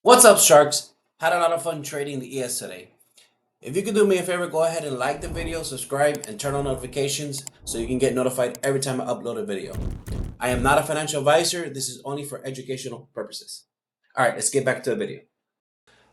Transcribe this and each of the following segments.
What's up, sharks? Had a lot of fun trading the ES today. If you could do me a favor, go ahead and like the video, subscribe, and turn on notifications so you can get notified every time I upload a video. I am not a financial advisor. This is only for educational purposes. All right, let's get back to the video.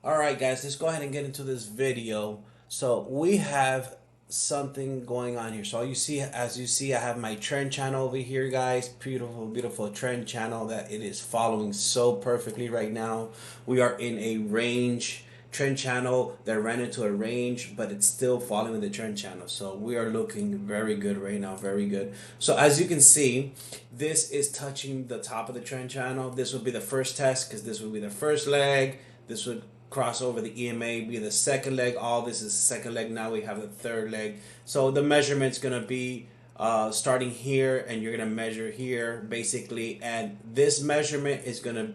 All right, guys, let's go ahead and get into this video. So we have something going on here. So as you see, I have my trend channel over here, guys. Beautiful, beautiful trend channel that it is following so perfectly right now. We are in a range trend channel that ran into a range, but it's still following the trend channel. So we are looking very good right now, very good. So as you can see, this is touching the top of the trend channel. This would be the first test because this would be the first leg. This would cross over the EMA, be the second leg. All this is second leg. Now we have the third leg. So the measurement's gonna be starting here, and you're gonna measure here basically, and this measurement is gonna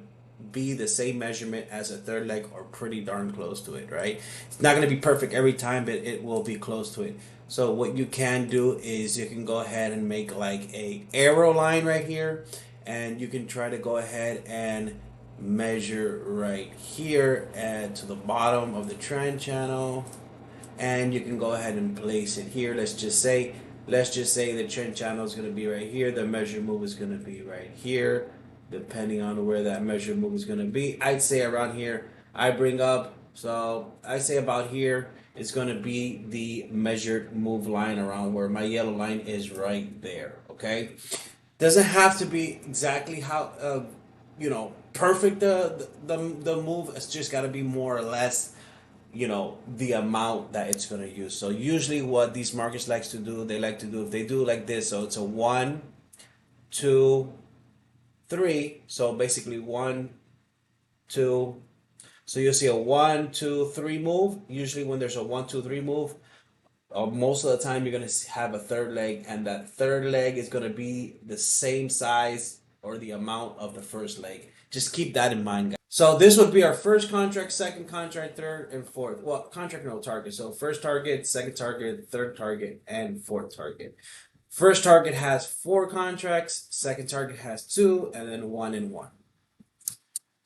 be the same measurement as a third leg or pretty darn close to it, right? It's not going to be perfect every time, but it will be close to it. So what you can do is you can go ahead and make like a arrow line right here, and you can try to go ahead and measure right here and to the bottom of the trend channel, and you can go ahead and place it here. Let's just say the trend channel is going to be right here, the measure move is going to be right here, depending on where that measure move is going to be. I'd say around here. I say about here is going to be the measured move line, around where my yellow line is right there. Okay, doesn't have to be exactly how perfect the move. It's just got to be more or less the amount that it's going to use. So usually what these markets likes to do, they like to do, if they do like this, so it's a 1 2 3. So basically 1 2. So you'll see a 1 2 3 move. Usually when there's a 1 2 3 move, most of the time you're going to have a third leg, and that third leg is going to be the same size or the amount of the first leg. Just keep that in mind, guys. So this would be our first contract, second contract, third, and fourth. Well, contract, no target. So first target, second target, third target, and fourth target. First target has 4 contracts, second target has 2, and then 1 and 1.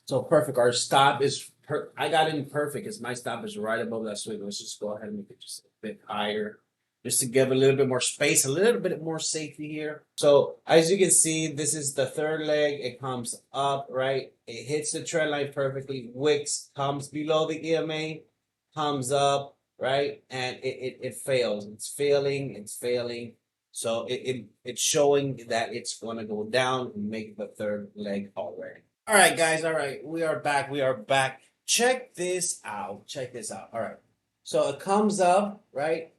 So perfect. Our stop is I got in perfect because my stop is right above that swing. Let's just go ahead and make it just a bit higher, just to give a little bit more space, a little bit more safety here. So as you can see, this is the third leg. It comes up, right? It hits the trend line perfectly. Wicks comes below the EMA, comes up, right? And it fails. It's failing. It's failing. So it's showing that it's going to go down and make the third leg already. All right, guys. All right, we are back. We are back. Check this out. Check this out. All right. So it comes up, right?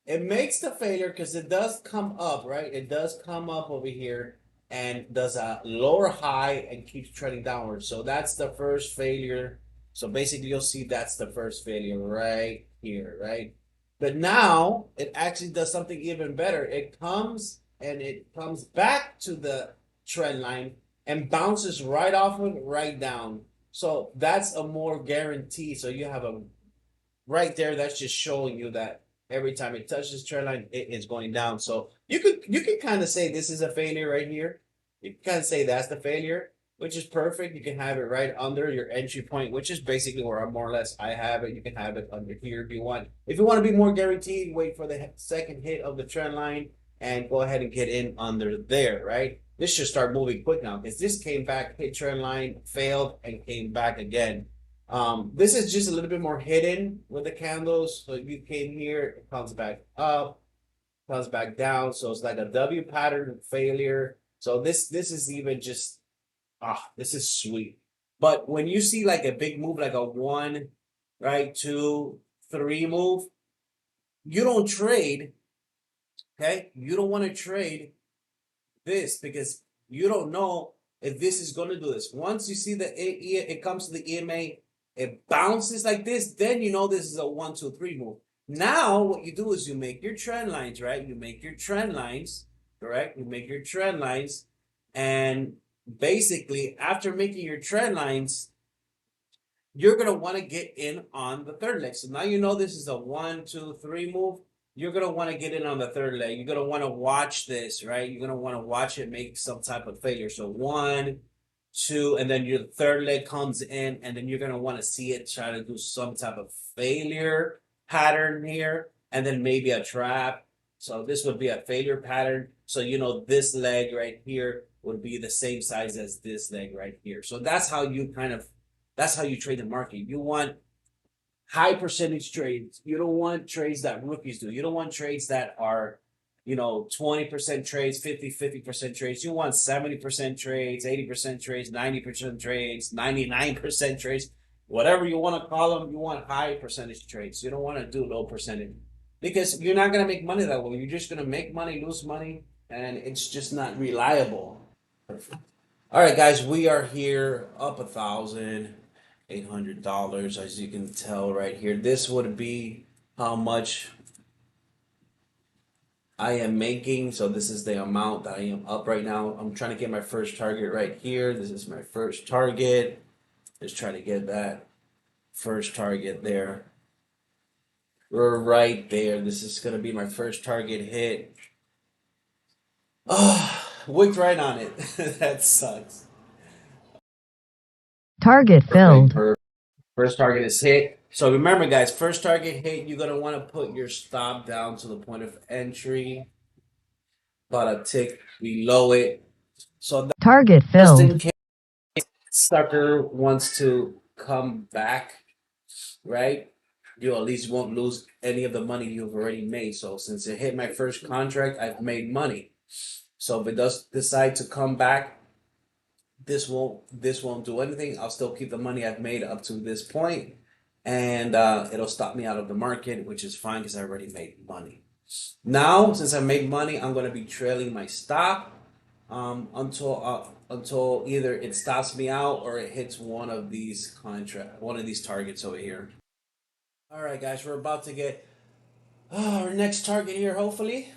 It makes the failure because it does come up, right? It does come up over here and does a lower high and keeps trending downwards. So that's the first failure. So basically, you'll see that's the first failure right here, right? But now it actually does something even better. It comes back to the trend line and bounces right off of it, right down. So that's a more guarantee. So you have a right there. That's just showing you that every time it touches trend line, it is going down. So you can kind of say this is a failure right here. You can kind of say that's the failure, which is perfect. You can have it right under your entry point, which is basically where more or less I have it. You can have it under here if you want. If you want to be more guaranteed, wait for the second hit of the trend line and go ahead and get in under there, right? This should start moving quick now because this came back, hit trend line, failed, and came back again. This is just a little bit more hidden with the candles. So you came here, it comes back up, comes back down. So it's like a W pattern failure. So this is even just this is sweet. But when you see like a big move, like a 1, right, 2, 3 move, you don't trade. Okay, you don't want to trade this because you don't know if this is going to do this. Once you see that it comes to the EMA, it bounces like this, then you know this is a 1 2 3 move. Now what you do is you make your trend lines, right? You make your trend lines, correct? You make your trend lines, and basically after making your trend lines, you're gonna want to get in on the third leg. So now you know this is a 1 2 3 move. You're gonna want to get in on the third leg. You're gonna want to watch this, right? You're gonna want to watch it make some type of failure. So 1 two, and then your third leg comes in, and then you're gonna want to see it try to do some type of failure pattern here, and then maybe a trap. So this would be a failure pattern. So you know this leg right here would be the same size as this leg right here. So that's how you that's how you trade the market. You want high percentage trades. You don't want trades that rookies do. You don't want trades that are, 20% trades, 50% trades. You want 70% trades, 80% trades, 90% trades, 99% trades, whatever you want to call them. You want high percentage trades. You don't want to do low percentage because you're not going to make money that way. You're just going to make money, lose money, and it's just not reliable. Perfect. All right, guys, we are here up $1,800, as you can tell right here. This would be how much I am making. So this is the amount that I am up right now. I'm trying to get my first target right here. This is my first target. Just trying to get that first target there. We're right there. This is going to be my first target hit. Oh, wicked right on it. That sucks. Target filled. First target is hit. So remember, guys, first target hit, you're going to want to put your stop down to the point of entry, about a tick below it. So that Target just in filled. case sucker wants to come back, right? You at least won't lose any of the money you've already made. So since it hit my first contract, I've made money. So if it does decide to come back, this won't do anything. I'll still keep the money I've made up to this point, and it'll stop me out of the market, which is fine because I already made money. Now, since I made money, I'm going to be trailing my stop until either it stops me out or it hits one of these targets over here. All right, guys, we're about to get our next target here. Hopefully.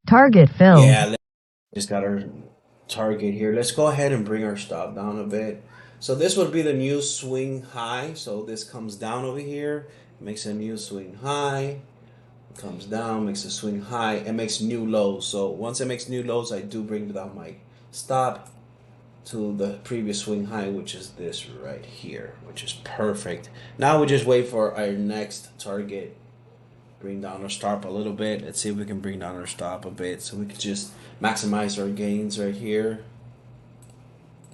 Target filled. Yeah, just got our target here. Let's go ahead and bring our stop down a bit. So this would be the new swing high. So this comes down over here, makes a new swing high, comes down, makes a swing high, and makes new lows. So once it makes new lows, I do bring down my stop to the previous swing high, which is this right here, which is perfect. Now we just wait for our next target. Bring down our stop a little bit. Let's see if we can bring down our stop a bit so we can just maximize our gains right here.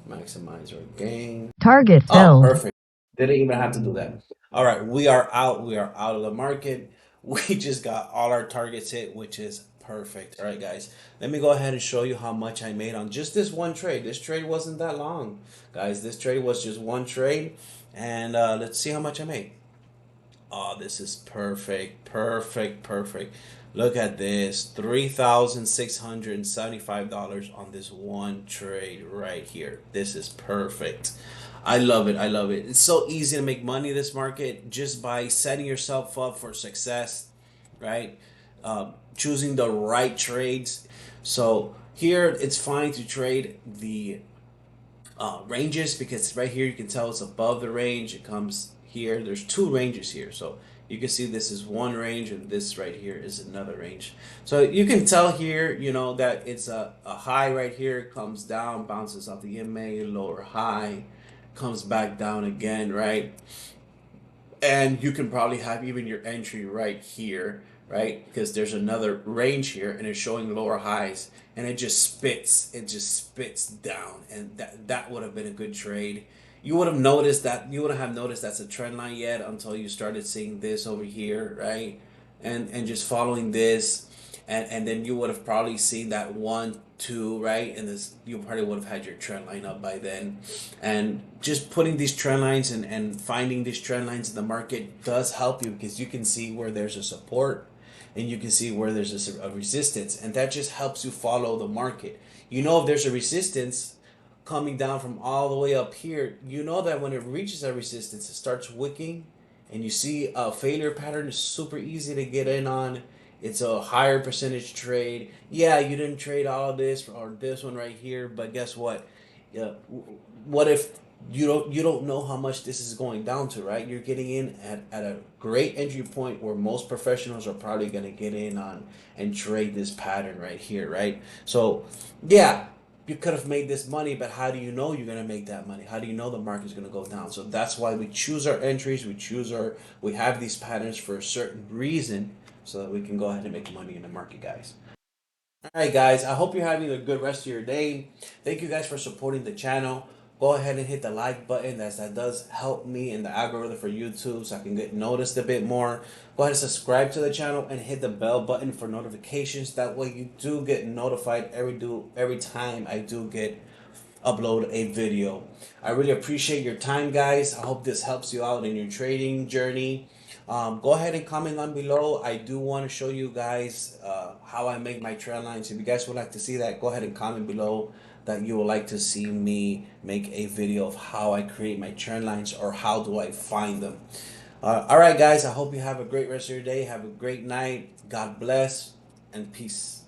Maximize our gain. Target Oh, filled. perfect. Didn't even have to do that. All right, we are out. We are out of the market. We just got all our targets hit, which is perfect. All right, guys, let me go ahead and show you how much I made on just this one trade. This trade wasn't that long, guys. This trade was just one trade, and let's see how much I made. Oh, this is perfect, perfect, perfect. Look at this, $3,675 on this one trade right here. This is perfect. I love it. I love it. It's so easy to make money in this market just by setting yourself up for success, right? Choosing the right trades. So here it's fine to trade the ranges because right here you can tell it's above the range. It comes here. There's two ranges here, so you can see this is one range and this right here is another range. So you can tell here, that it's a high right here, comes down, bounces off the MA, lower high, comes back down again, right? And you can probably have even your entry right here, right? Because there's another range here and it's showing lower highs and it just spits down, and that would have been a good trade. You would have noticed that you wouldn't have noticed that's a trend line yet until you started seeing this over here, right? And just following this, and then you would have probably seen that 1 2, right? And this, you probably would have had your trend line up by then. And just putting these trend lines and finding these trend lines in the market does help you because you can see where there's a support and you can see where there's a resistance, and that just helps you follow the market. If there's a resistance coming down from all the way up here, you know that when it reaches that resistance, it starts wicking, and you see a failure pattern is super easy to get in on. It's a higher percentage trade. Yeah, you didn't trade all of this or this one right here, but guess what? Yeah, what if you don't know how much this is going down to, right? You're getting in at a great entry point where most professionals are probably going to get in on and trade this pattern right here, right? So, yeah, you could have made this money, but how do you know you're gonna make that money? How do you know the market's gonna go down? So that's why we choose our entries. We have these patterns for a certain reason, so that we can go ahead and make money in the market, guys. All right, guys. I hope you're having a good rest of your day. Thank you guys for supporting the channel. Go ahead and hit the like button. That does help me in the algorithm for YouTube, so I can get noticed a bit more. Go ahead and subscribe to the channel and hit the bell button for notifications. That way, you do get notified every time I do get upload a video. I really appreciate your time, guys. I hope this helps you out in your trading journey. Go ahead and comment down below. I do want to show you guys how I make my trend lines. If you guys would like to see that, go ahead and comment below that you would like to see me make a video of how I create my trend lines or how do I find them. All right, guys. I hope you have a great rest of your day. Have a great night. God bless and peace.